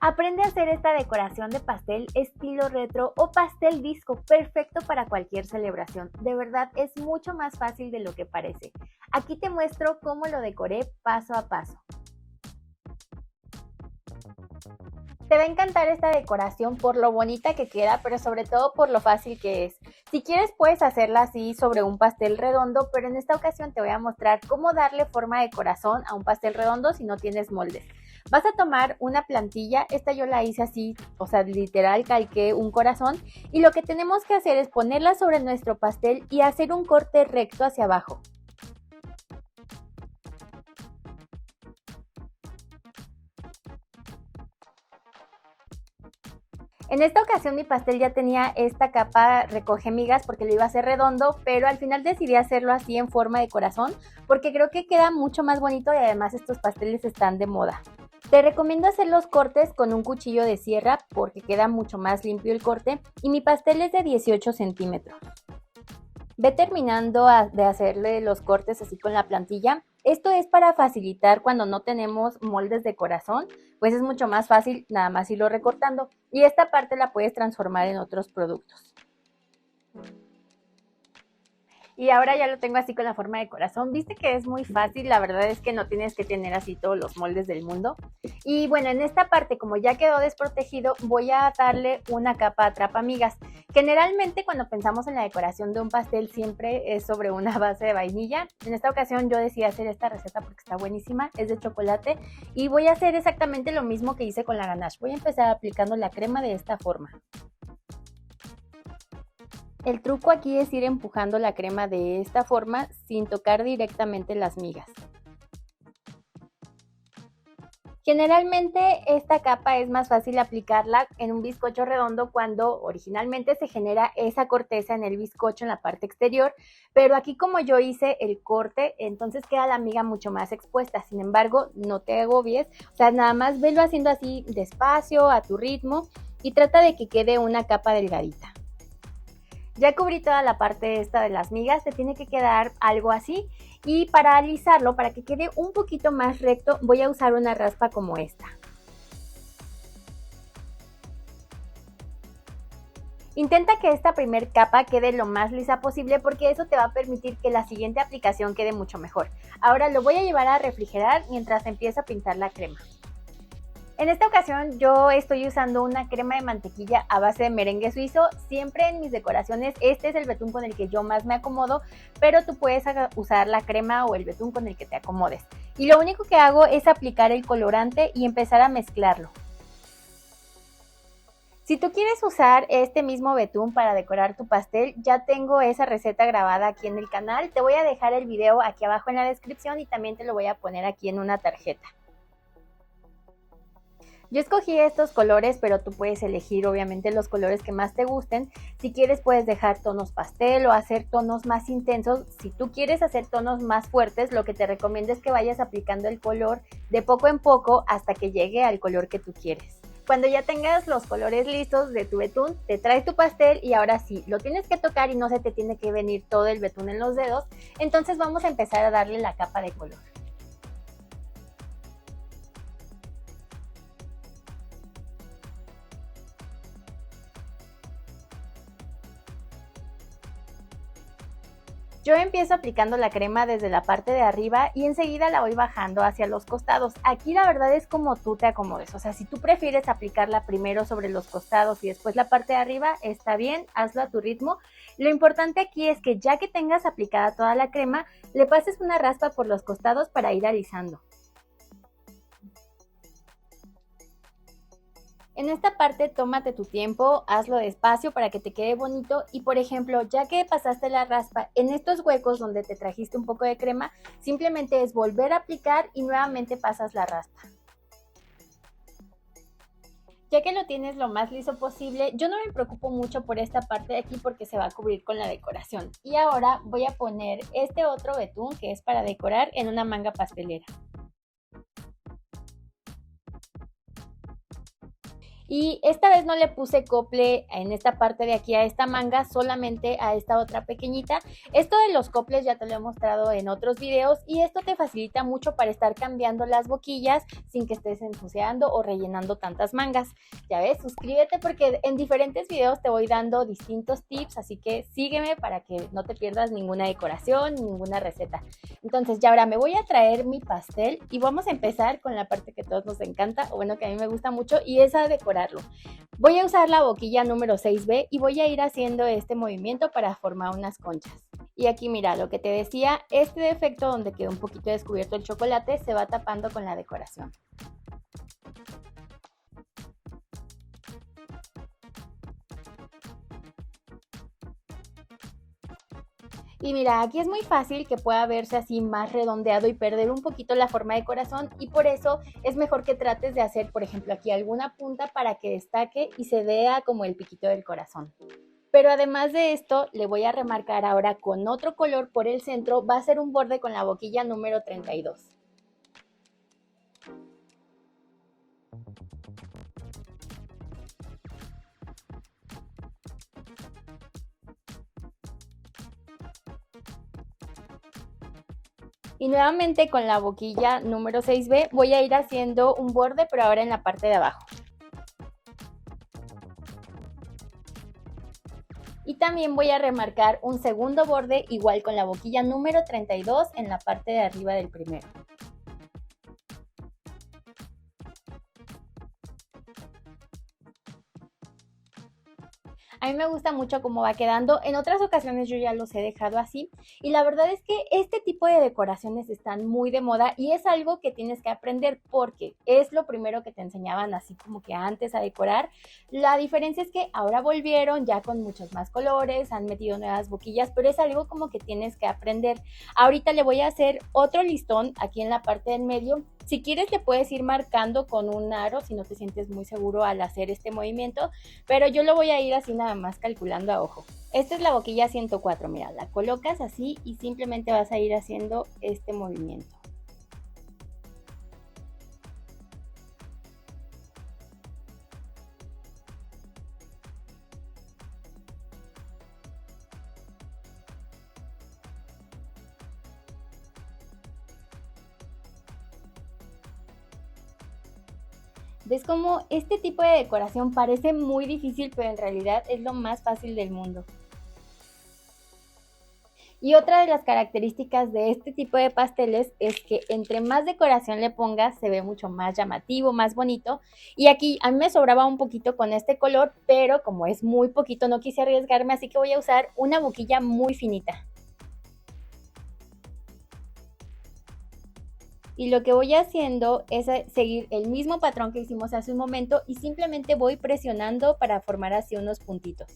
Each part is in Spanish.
Aprende a hacer esta decoración de pastel estilo retro o pastel disco, perfecto para cualquier celebración. De verdad es mucho más fácil de lo que parece. Aquí te muestro cómo lo decoré paso a paso. Te va a encantar esta decoración por lo bonita que queda, pero sobre todo por lo fácil que es. Si quieres puedes hacerla así sobre un pastel redondo, pero en esta ocasión te voy a mostrar cómo darle forma de corazón a un pastel redondo si no tienes moldes. Vas a tomar una plantilla, esta yo la hice así, o sea, literal calqué un corazón, y lo que tenemos que hacer es ponerla sobre nuestro pastel y hacer un corte recto hacia abajo. En esta ocasión mi pastel ya tenía esta capa recoge migas porque lo iba a hacer redondo, pero al final decidí hacerlo así en forma de corazón porque creo que queda mucho más bonito y además estos pasteles están de moda. Te recomiendo hacer los cortes con un cuchillo de sierra porque queda mucho más limpio el corte y mi pastel es de 18 centímetros. Ve terminando de hacerle los cortes así con la plantilla. Esto es para facilitar cuando no tenemos moldes de corazón, pues es mucho más fácil nada más irlo recortando y esta parte la puedes transformar en otros productos. Y ahora ya lo tengo así con la forma de corazón. Viste que es muy fácil, la verdad es que no tienes que tener así todos los moldes del mundo. Y bueno, en esta parte como ya quedó desprotegido, voy a darle una capa atrapamigas. Generalmente cuando pensamos en la decoración de un pastel siempre es sobre una base de vainilla. En esta ocasión yo decidí hacer esta receta porque está buenísima, es de chocolate y voy a hacer exactamente lo mismo que hice con la ganache. Voy a empezar aplicando la crema de esta forma. El truco aquí es ir empujando la crema de esta forma sin tocar directamente las migas. Generalmente esta capa es más fácil aplicarla en un bizcocho redondo cuando originalmente se genera esa corteza en el bizcocho en la parte exterior, pero aquí como yo hice el corte, entonces queda la miga mucho más expuesta. Sin embargo, no te agobies, o sea, nada más velo haciendo así despacio, a tu ritmo y trata de que quede una capa delgadita. Ya cubrí toda la parte esta de las migas, te tiene que quedar algo así y para alisarlo, para que quede un poquito más recto, voy a usar una raspa como esta. Intenta que esta primer capa quede lo más lisa posible porque eso te va a permitir que la siguiente aplicación quede mucho mejor. Ahora lo voy a llevar a refrigerar mientras empiezo a pintar la crema. En esta ocasión yo estoy usando una crema de mantequilla a base de merengue suizo. Siempre en mis decoraciones este es el betún con el que yo más me acomodo, pero tú puedes usar la crema o el betún con el que te acomodes. Y lo único que hago es aplicar el colorante y empezar a mezclarlo. Si tú quieres usar este mismo betún para decorar tu pastel, ya tengo esa receta grabada aquí en el canal. Te voy a dejar el video aquí abajo en la descripción y también te lo voy a poner aquí en una tarjeta. Yo escogí estos colores, pero tú puedes elegir obviamente los colores que más te gusten. Si quieres puedes dejar tonos pastel o hacer tonos más intensos. Si tú quieres hacer tonos más fuertes, lo que te recomiendo es que vayas aplicando el color de poco en poco hasta que llegue al color que tú quieres. Cuando ya tengas los colores listos de tu betún, te traes tu pastel y ahora sí, lo tienes que tocar y no se te tiene que venir todo el betún en los dedos. Entonces vamos a empezar a darle la capa de color. Yo empiezo aplicando la crema desde la parte de arriba y enseguida la voy bajando hacia los costados. Aquí la verdad es como tú te acomodes, o sea, si tú prefieres aplicarla primero sobre los costados y después la parte de arriba, está bien, hazlo a tu ritmo. Lo importante aquí es que ya que tengas aplicada toda la crema, le pases una raspa por los costados para ir alisando. En esta parte tómate tu tiempo, hazlo despacio para que te quede bonito y por ejemplo, ya que pasaste la raspa en estos huecos donde te trajiste un poco de crema, simplemente es volver a aplicar y nuevamente pasas la raspa. Ya que lo tienes lo más liso posible, yo no me preocupo mucho por esta parte de aquí porque se va a cubrir con la decoración. Y ahora voy a poner este otro betún que es para decorar en una manga pastelera. Y esta vez no le puse cople en esta parte de aquí a esta manga, solamente a esta otra pequeñita. Esto de los coples ya te lo he mostrado en otros videos y esto te facilita mucho para estar cambiando las boquillas sin que estés ensuciando o rellenando tantas mangas. Ya ves, suscríbete porque en diferentes videos te voy dando distintos tips, así que sígueme para que no te pierdas ninguna decoración, ninguna receta. Entonces ya ahora me voy a traer mi pastel y vamos a empezar con la parte que a todos nos encanta, o bueno, que a mí me gusta mucho, y es a decorarlo. Voy a usar la boquilla número 6B y voy a ir haciendo este movimiento para formar unas conchas. Y aquí mira, lo que te decía, este defecto donde quedó un poquito descubierto el chocolate se va tapando con la decoración. Y mira, aquí es muy fácil que pueda verse así más redondeado y perder un poquito la forma de corazón, y por eso es mejor que trates de hacer, por ejemplo, aquí alguna punta para que destaque y se vea como el piquito del corazón. Pero además de esto, le voy a remarcar ahora con otro color por el centro, va a ser un borde con la boquilla número 32. Y nuevamente con la boquilla número 6B voy a ir haciendo un borde, pero ahora en la parte de abajo. Y también voy a remarcar un segundo borde igual con la boquilla número 32 en la parte de arriba del primero. A mí me gusta mucho cómo va quedando. En otras ocasiones yo ya los he dejado así. Y la verdad es que este tipo de decoraciones están muy de moda y es algo que tienes que aprender porque es lo primero que te enseñaban así como que antes a decorar. La diferencia es que ahora volvieron ya con muchos más colores, han metido nuevas boquillas, pero es algo como que tienes que aprender. Ahorita le voy a hacer otro listón aquí en la parte del medio. Si quieres le puedes ir marcando con un aro si no te sientes muy seguro al hacer este movimiento, pero yo lo voy a ir así nada más calculando a ojo. Esta es la boquilla 104, mira, la colocas así y simplemente vas a ir haciendo este movimiento. ¿Ves cómo este tipo de decoración parece muy difícil, pero en realidad es lo más fácil del mundo? Y otra de las características de este tipo de pasteles es que entre más decoración le pongas, se ve mucho más llamativo, más bonito. Y aquí a mí me sobraba un poquito con este color, pero como es muy poquito, no quise arriesgarme, así que voy a usar una boquilla muy finita. Y lo que voy haciendo es seguir el mismo patrón que hicimos hace un momento y simplemente voy presionando para formar así unos puntitos.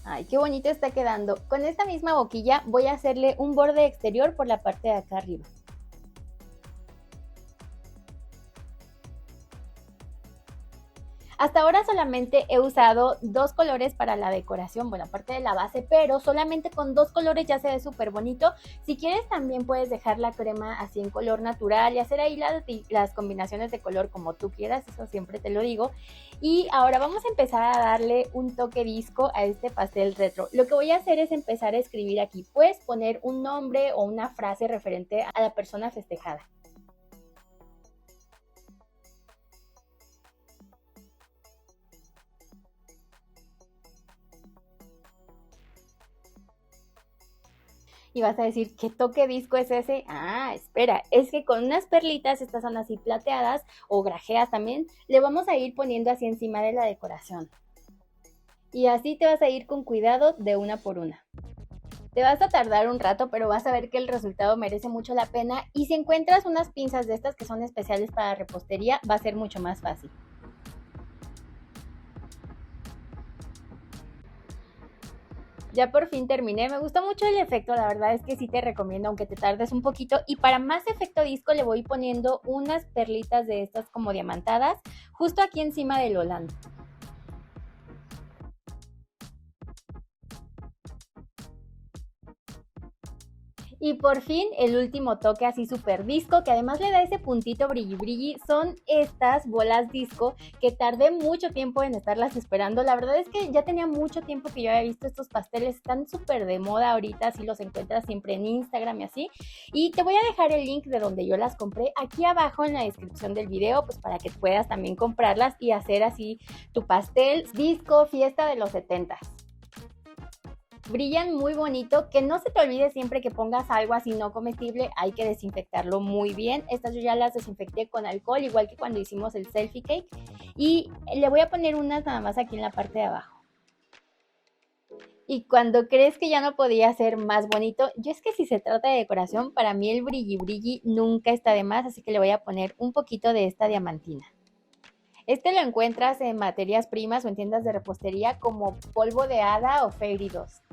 Ay, qué bonito está quedando. Con esta misma boquilla voy a hacerle un borde exterior por la parte de acá arriba. Hasta ahora solamente he usado dos colores para la decoración, bueno, aparte de la base, pero solamente con dos colores ya se ve súper bonito. Si quieres también puedes dejar la crema así en color natural y hacer ahí las combinaciones de color como tú quieras, eso siempre te lo digo. Y ahora vamos a empezar a darle un toque disco a este pastel retro. Lo que voy a hacer es empezar a escribir aquí. Puedes poner un nombre o una frase referente a la persona festejada. Y vas a decir, ¿qué toque disco es ese? Ah, espera, es que con unas perlitas, estas son así plateadas o grajeas también, le vamos a ir poniendo así encima de la decoración. Y así te vas a ir con cuidado de una por una. Te vas a tardar un rato, pero vas a ver que el resultado merece mucho la pena. Y si encuentras unas pinzas de estas que son especiales para repostería, va a ser mucho más fácil. Ya por fin terminé, me gustó mucho el efecto, la verdad es que sí te recomiendo aunque te tardes un poquito, y para más efecto disco le voy poniendo unas perlitas de estas como diamantadas justo aquí encima del volante. Y por fin el último toque así súper disco, que además le da ese puntito brilli brilli, son estas bolas disco que tardé mucho tiempo en estarlas esperando. La verdad es que ya tenía mucho tiempo que yo había visto estos pasteles, están súper de moda ahorita, si los encuentras siempre en Instagram y así. Y te voy a dejar el link de donde yo las compré aquí abajo en la descripción del video, pues para que puedas también comprarlas y hacer así tu pastel disco fiesta de los 70s. Brillan muy bonito, que no se te olvide siempre que pongas algo así no comestible, hay que desinfectarlo muy bien. Estas yo ya las desinfecté con alcohol, igual que cuando hicimos el selfie cake. Y le voy a poner unas nada más aquí en la parte de abajo. Y cuando crees que ya no podía ser más bonito, yo es que si se trata de decoración, para mí el brilli brilli nunca está de más, así que le voy a poner un poquito de esta diamantina. Este lo encuentras en materias primas o en tiendas de repostería como polvo de hada o fairy dust.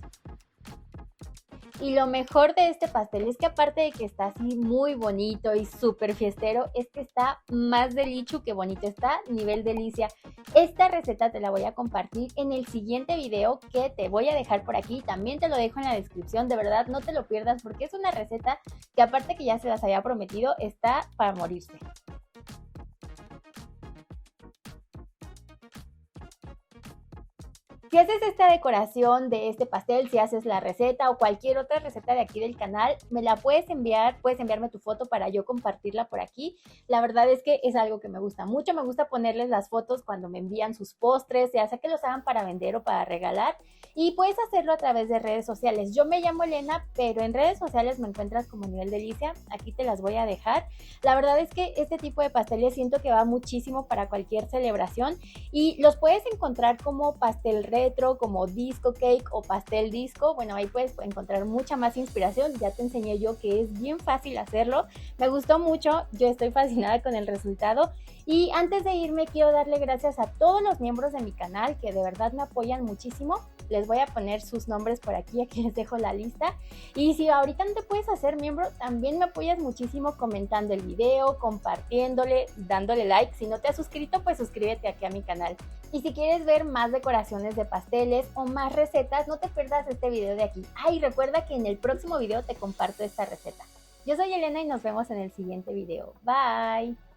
Y lo mejor de este pastel es que aparte de que está así muy bonito y súper fiestero, es que está más delichu que bonito, está nivel delicia. Esta receta te la voy a compartir en el siguiente video que te voy a dejar por aquí, también te lo dejo en la descripción, de verdad no te lo pierdas porque es una receta que aparte que ya se las había prometido, está para morirse. Si haces esta decoración de este pastel, si haces la receta o cualquier otra receta de aquí del canal, me la puedes enviar, puedes enviarme tu foto para yo compartirla por aquí. La verdad es que es algo que me gusta mucho, me gusta ponerles las fotos cuando me envían sus postres, ya sea que los hagan para vender o para regalar. Y puedes hacerlo a través de redes sociales. Yo me llamo Elena, pero en redes sociales me encuentras como Nivel Delicia. Aquí te las voy a dejar. La verdad es que este tipo de pasteles siento que va muchísimo para cualquier celebración y los puedes encontrar como pastel retro, como disco cake o pastel disco. Bueno, ahí puedes encontrar mucha más inspiración. Ya te enseñé yo que es bien fácil hacerlo. Me gustó mucho, yo estoy fascinada con el resultado. Y antes de irme quiero darle gracias a todos los miembros de mi canal que de verdad me apoyan muchísimo. Les voy a poner sus nombres por aquí les dejo la lista. Y si ahorita no te puedes hacer miembro, también me apoyas muchísimo comentando el video, compartiéndole, dándole like. Si no te has suscrito, pues suscríbete aquí a mi canal. Y si quieres ver más decoraciones de pasteles o más recetas, no te pierdas este video de aquí. Ay, recuerda que en el próximo video te comparto esta receta. Yo soy Elena y nos vemos en el siguiente video. Bye.